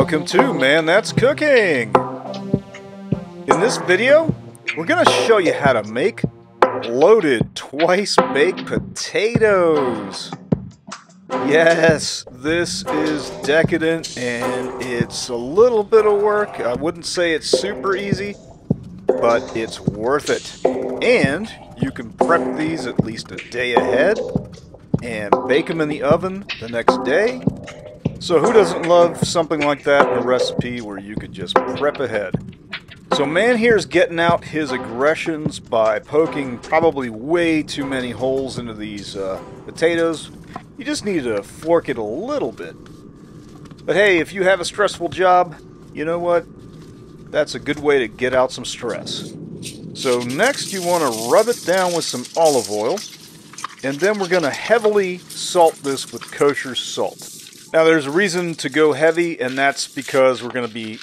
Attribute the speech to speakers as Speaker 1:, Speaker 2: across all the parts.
Speaker 1: Welcome to Man That's Cooking! In this video, we're going to show you how to make loaded twice-baked potatoes. Yes, this is decadent and it's a little bit of work. I wouldn't say it's super easy, but it's worth it. And you can prep these at least a day ahead and bake them in the oven the next day. So who doesn't love something like that in a recipe where you could just prep ahead? So man here's getting out his aggressions by poking probably way too many holes into these potatoes. You just need to fork it a little bit. But hey, if you have a stressful job, you know what? That's a good way to get out some stress. So next you want to rub it down with some olive oil. And then we're going to heavily salt this with kosher salt. Now there's a reason to go heavy, and that's because we're going to be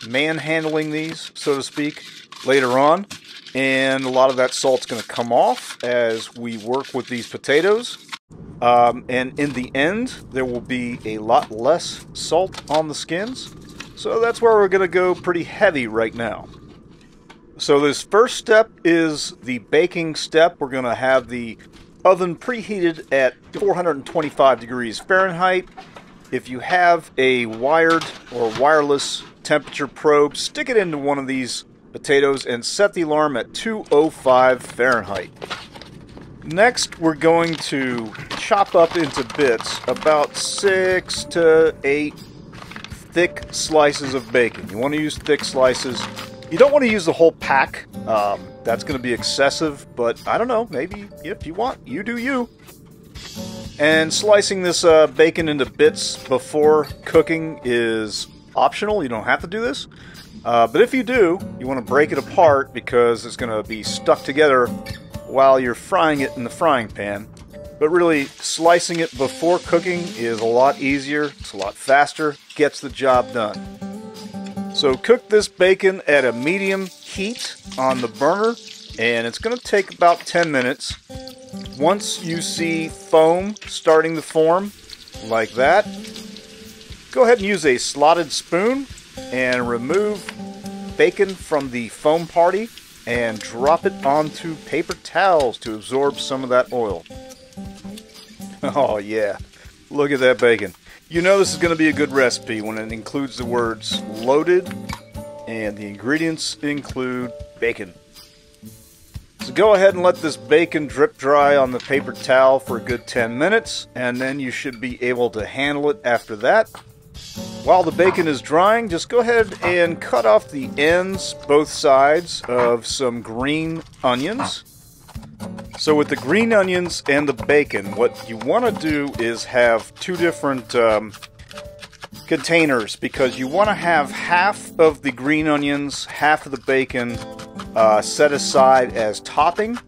Speaker 1: manhandling these, so to speak, later on. And a lot of that salt's going to come off as we work with these potatoes. And in the end, there will be a lot less salt on the skins. So that's where we're going to go pretty heavy right now. So this first step is the baking step. We're going to have the oven preheated at 425 degrees Fahrenheit. If you have a wired or wireless temperature probe, stick it into one of these potatoes and set the alarm at 205 Fahrenheit. Next, we're going to chop up into bits about 6 to 8 thick slices of bacon. You want to use thick slices. You don't want to use the whole pack. That's going to be excessive, but I don't know, maybe if you want, you do you. And slicing this bacon into bits before cooking is optional. You don't have to do this. But if you do, you want to break it apart because it's going to be stuck together while you're frying it in the frying pan. But really, slicing it before cooking is a lot easier, it's a lot faster, gets the job done. So cook this bacon at a medium heat on the burner, and it's going to take about 10 minutes. Once you see foam starting to form, like that, go ahead and use a slotted spoon and remove bacon from the foam party and drop it onto paper towels to absorb some of that oil. Oh yeah, look at that bacon. You know this is going to be a good recipe when it includes the words loaded and the ingredients include bacon. So go ahead and let this bacon drip dry on the paper towel for a good 10 minutes, and then you should be able to handle it after that. While the bacon is drying, just go ahead and cut off the ends, both sides, of some green onions. So with the green onions and the bacon, what you want to do is have two different containers, because you want to have half of the green onions, half of the bacon set aside as topping,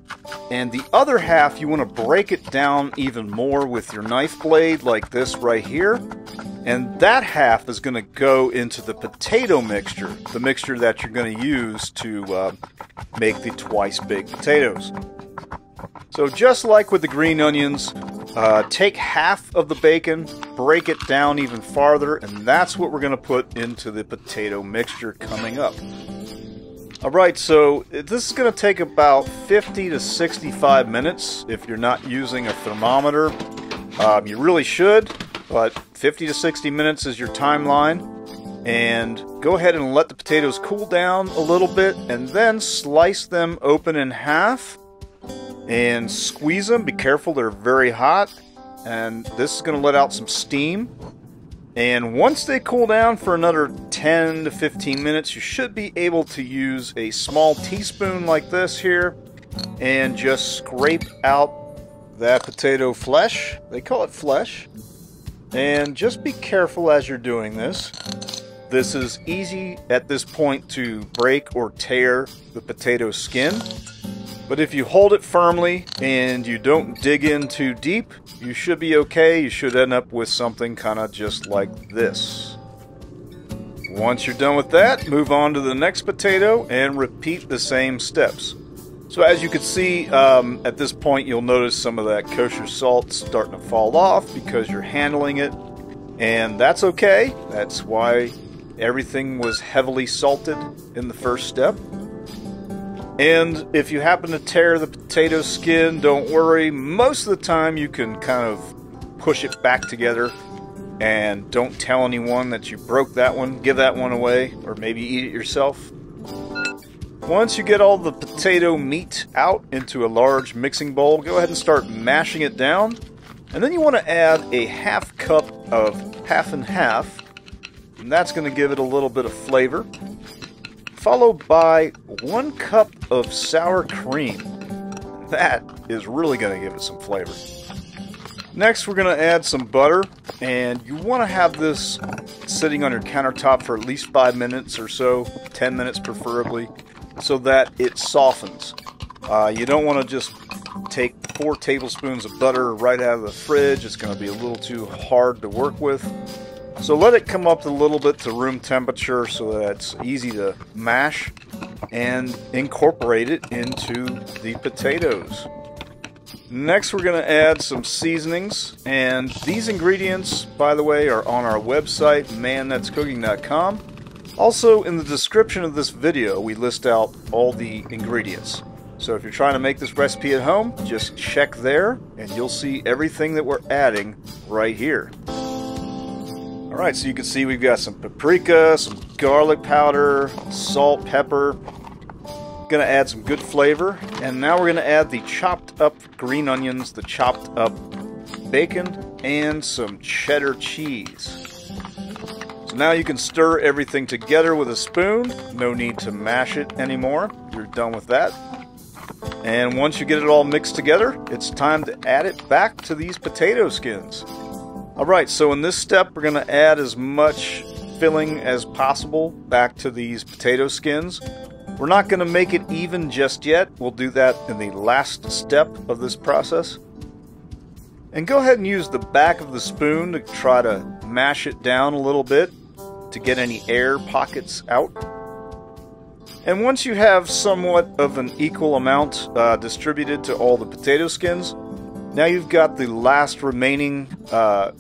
Speaker 1: and the other half you want to break it down even more with your knife blade like this right here, and that half is going to go into the potato mixture, the mixture that you're going to use to make the twice-baked potatoes. So just like with the green onions, take half of the bacon, break it down even farther, and that's what we're going to put into the potato mixture coming up. Alright, so this is going to take about 50 to 65 minutes if you're not using a thermometer. You really should, but 50 to 60 minutes is your timeline. And go ahead and let the potatoes cool down a little bit, and then slice them open in half. And squeeze them. Be careful, they're very hot. And this is going to let out some steam. And once they cool down for another 10 to 15 minutes, you should be able to use a small teaspoon like this here and just scrape out that potato flesh. They call it flesh. And just be careful as you're doing this. This is easy at this point to break or tear the potato skin. But if you hold it firmly and you don't dig in too deep, you should be okay. You should end up with something kind of just like this. Once you're done with that, move on to the next potato and repeat the same steps. So as you can see, at this point you'll notice some of that kosher salt starting to fall off because you're handling it. And that's okay. That's why everything was heavily salted in the first step. And if you happen to tear the potato skin, don't worry. Most of the time you can kind of push it back together, and don't tell anyone that you broke that one. Give that one away, or maybe eat it yourself. Once you get all the potato meat out into a large mixing bowl, go ahead and start mashing it down. And then you want to add a half cup of half and half, and that's going to give it a little bit of flavor. Followed by 1 cup of sour cream. That is really going to give it some flavor. Next, we're going to add some butter, and you want to have this sitting on your countertop for at least 5 minutes or so, 10 minutes preferably, so that it softens. You don't want to just take 4 tablespoons of butter right out of the fridge. It's going to be a little too hard to work with. So let it come up a little bit to room temperature so that it's easy to mash and incorporate it into the potatoes. Next, we're going to add some seasonings, and these ingredients, by the way, are on our website, manthat'scooking.com. Also, in the description of this video, we list out all the ingredients. So if you're trying to make this recipe at home, just check there, and you'll see everything that we're adding right here. Alright, so you can see we've got some paprika, some garlic powder, salt, pepper. Gonna add some good flavor, and now we're gonna add the chopped up green onions, the chopped up bacon, and some cheddar cheese. So now you can stir everything together with a spoon. No need to mash it anymore. You're done with that. And once you get it all mixed together, it's time to add it back to these potato skins. Alright, so in this step we're going to add as much filling as possible back to these potato skins. We're not going to make it even just yet. We'll do that in the last step of this process. And go ahead and use the back of the spoon to try to mash it down a little bit to get any air pockets out. And once you have somewhat of an equal amount distributed to all the potato skins, now you've got the last remaining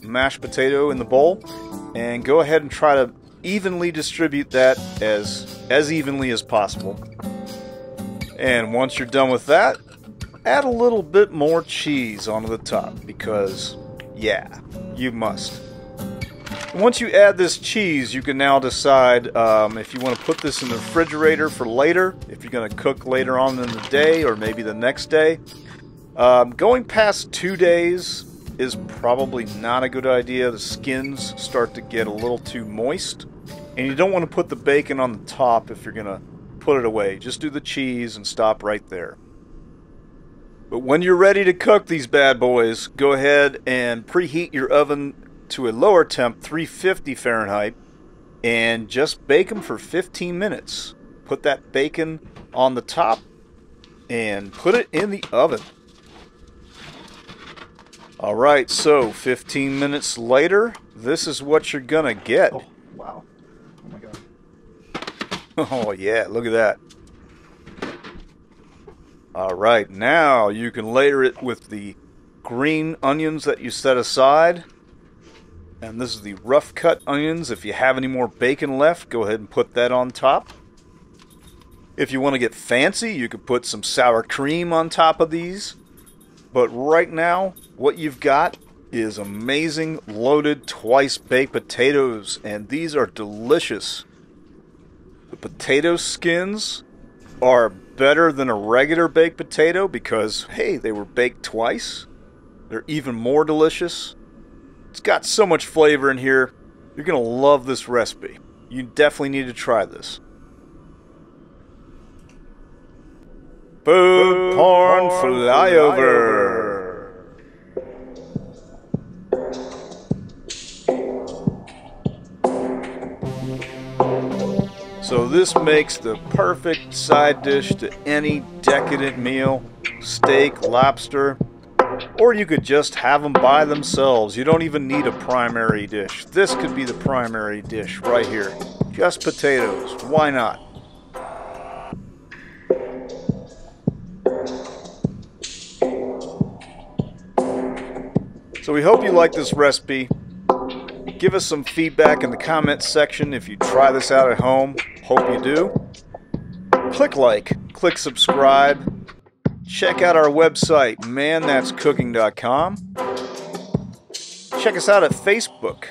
Speaker 1: mashed potato in the bowl, and go ahead and try to evenly distribute that as evenly as possible. And once you're done with that, add a little bit more cheese onto the top, because yeah, you must. Once you add this cheese, you can now decide if you want to put this in the refrigerator for later, if you're going to cook later on in the day or maybe the next day. Going past 2 days is probably not a good idea. The skins start to get a little too moist, and you don't want to put the bacon on the top if you're going to put it away. Just do the cheese and stop right there. But when you're ready to cook these bad boys, go ahead and preheat your oven to a lower temp, 350 Fahrenheit, and just bake them for 15 minutes. Put that bacon on the top and put it in the oven. Alright, so 15 minutes later, this is what you're gonna get.
Speaker 2: Oh, wow. Oh my god.
Speaker 1: Oh yeah, look at that. Alright, now you can layer it with the green onions that you set aside. And this is the rough cut onions. If you have any more bacon left, go ahead and put that on top. If you want to get fancy, you could put some sour cream on top of these. But right now, what you've got is amazing loaded twice baked potatoes, and these are delicious. The potato skins are better than a regular baked potato because, hey, they were baked twice. They're even more delicious. It's got so much flavor in here. You're going to love this recipe. You definitely need to try this. Food porn flyover. So this makes the perfect side dish to any decadent meal. Steak, lobster, or you could just have them by themselves. You don't even need a primary dish. This could be the primary dish right here. Just potatoes. Why not? So we hope you like this recipe. Give us some feedback in the comments section if you try this out at home. Hope you do. Click like, click subscribe. Check out our website, manthat'scooking.com. Check us out at Facebook.